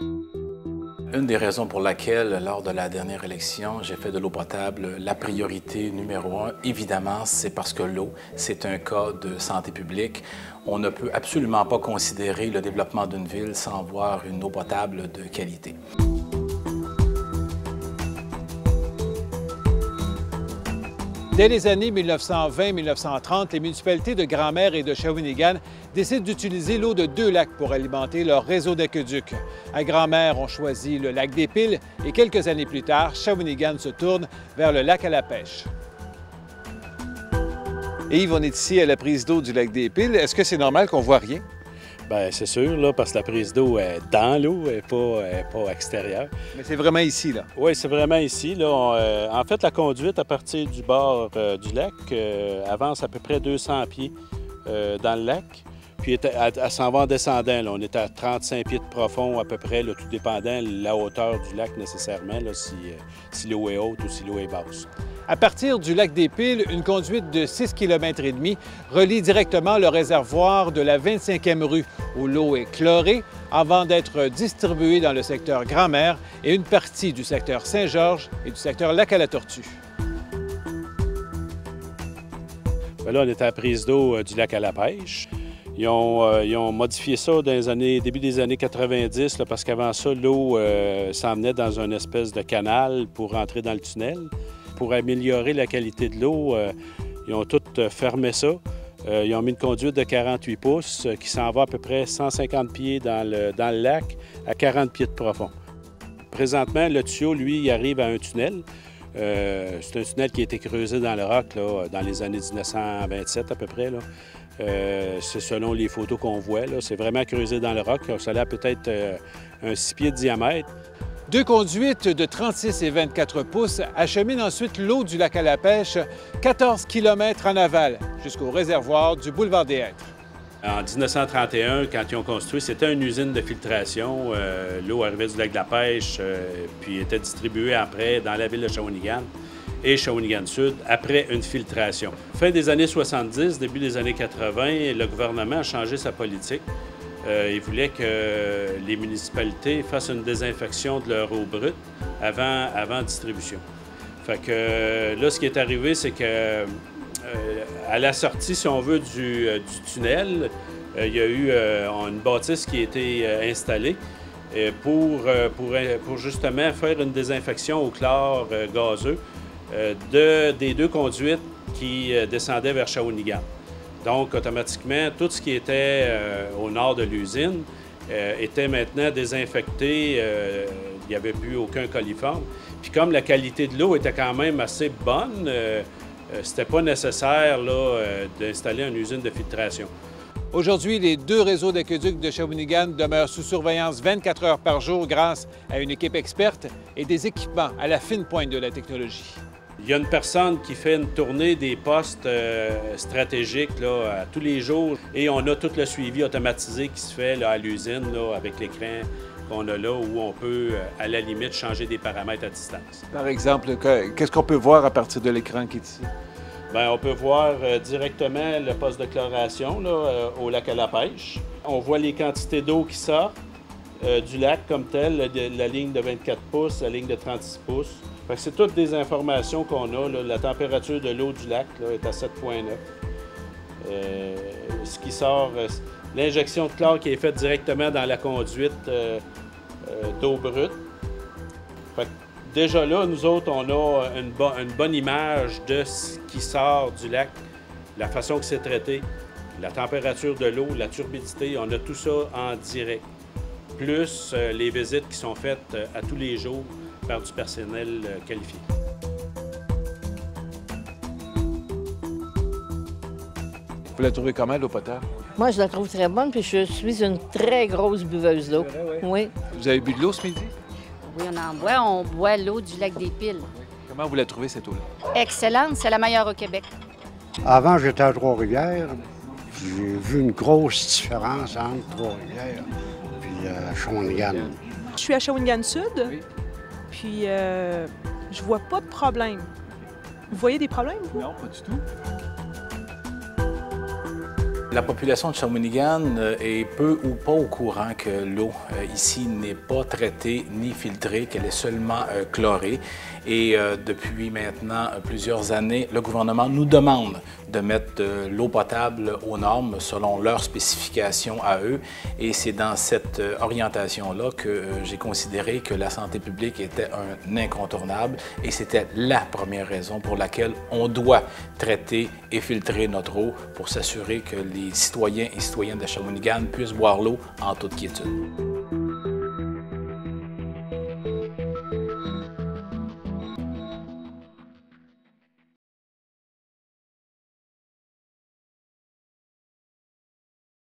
Une des raisons pour laquelle, lors de la dernière élection, j'ai fait de l'eau potable la priorité numéro un, évidemment, c'est parce que l'eau, c'est un cas de santé publique. On ne peut absolument pas considérer le développement d'une ville sans avoir une eau potable de qualité. Dès les années 1920-1930, les municipalités de Grand-Mère et de Shawinigan décident d'utiliser l'eau de deux lacs pour alimenter leur réseau d'aqueducs. À Grand-Mère, on choisit le lac des Piles et quelques années plus tard, Shawinigan se tourne vers le lac à la pêche. Et Yves, on est ici à la prise d'eau du lac des Piles. Est-ce que c'est normal qu'on ne voit rien? Bien, c'est sûr, là, parce que la prise d'eau est dans l'eau, elle n'est pas extérieure. Mais c'est vraiment ici, là? Oui, c'est vraiment ici. Là. En fait, la conduite à partir du bord du lac avance à peu près 200 pieds dans le lac. Puis elle s'en va en descendant. Là. On est à 35 pieds de profond à peu près, là, tout dépendant de la hauteur du lac nécessairement, là, si l'eau est haute ou si l'eau est basse. À partir du lac des Piles, une conduite de 6,5 km relie directement le réservoir de la 25e rue, où l'eau est chlorée avant d'être distribuée dans le secteur Grand-Mère et une partie du secteur Saint-Georges et du secteur Lac-à-la-Tortue. Bien, là, on est à la prise d'eau du lac à la pêche. Ils ont modifié ça dans début des années 90, là, parce qu'avant ça, l'eau s'emmenait dans une espèce de canal pour rentrer dans le tunnel. Pour améliorer la qualité de l'eau, ils ont tout fermé ça. Ils ont mis une conduite de 48 pouces qui s'en va à peu près 150 pieds dans le lac à 40 pieds de profond. Présentement, le tuyau, lui, il arrive à un tunnel. C'est un tunnel qui a été creusé dans le roc là, dans les années 1927 à peu près. C'est selon les photos qu'on voit. C'est vraiment creusé dans le roc. Ça a peut-être un 6 pieds de diamètre. Deux conduites de 36 et 24 pouces acheminent ensuite l'eau du lac à la pêche 14 km en aval jusqu'au réservoir du boulevard des Hêtres. En 1931, quand ils ont construit, c'était une usine de filtration. L'eau arrivait du lac de la pêche, puis était distribuée après dans la ville de Shawinigan et Shawinigan-Sud après une filtration. Fin des années 70, début des années 80, le gouvernement a changé sa politique. Il voulait que les municipalités fassent une désinfection de leur eau brute avant distribution. Fait que là, ce qui est arrivé, c'est que à la sortie, si on veut, du tunnel, il y a eu une bâtisse qui a été installée pour justement faire une désinfection au chlore gazeux des deux conduites qui descendaient vers Shawinigan. Donc, automatiquement, tout ce qui était au nord de l'usine était maintenant désinfecté. Il n'y avait plus aucun coliforme. Puis comme la qualité de l'eau était quand même assez bonne, c'était pas nécessaire d'installer une usine de filtration. Aujourd'hui, les deux réseaux d'aqueducs de Shawinigan demeurent sous surveillance 24 heures par jour grâce à une équipe experte et des équipements à la fine pointe de la technologie. Il y a une personne qui fait une tournée des postes stratégiques là, à tous les jours et on a tout le suivi automatisé qui se fait là, à l'usine avec l'écran qu'on a là où on peut, à la limite, changer des paramètres à distance. Par exemple, qu'est-ce qu'on peut voir à partir de l'écran qui est ici? Bien, on peut voir directement le poste de chloration là, au lac à la pêche. On voit les quantités d'eau qui sortent du lac comme tel, la ligne de 24 pouces, la ligne de 36 pouces. C'est toutes des informations qu'on a. Là. La température de l'eau du lac là, est à 7,9. Ce qui sort, l'injection de chlore qui est faite directement dans la conduite d'eau brute. Déjà là, nous autres, on a une bonne image de ce qui sort du lac, la façon que c'est traité, la température de l'eau, la turbidité, on a tout ça en direct. Plus les visites qui sont faites à tous les jours par du personnel qualifié. Vous la trouvez comment, l'eau potable? Moi, je la trouve très bonne, puis je suis une très grosse buveuse d'eau. Oui. Vous avez bu de l'eau ce midi? Oui, on en boit. On boit l'eau du lac des Piles. Comment vous la trouvez, cette eau-là? Excellente, c'est la meilleure au Québec. Avant, j'étais à Trois-Rivières. J'ai vu une grosse différence entre Trois-Rivières et Shawinigan. Je suis à Shawinigan-Sud, Oui. puis je vois pas de problème. Vous voyez des problèmes, vous? Non, pas du tout. La population de Shawinigan est peu ou pas au courant que l'eau ici n'est pas traitée ni filtrée, qu'elle est seulement chlorée. Et depuis maintenant plusieurs années, le gouvernement nous demande de mettre de l'eau potable aux normes selon leurs spécifications à eux. Et c'est dans cette orientation-là que j'ai considéré que la santé publique était un incontournable. Et c'était la première raison pour laquelle on doit traiter et filtrer notre eau pour s'assurer que les citoyens et citoyennes de Shawinigan puissent boire l'eau en toute quiétude.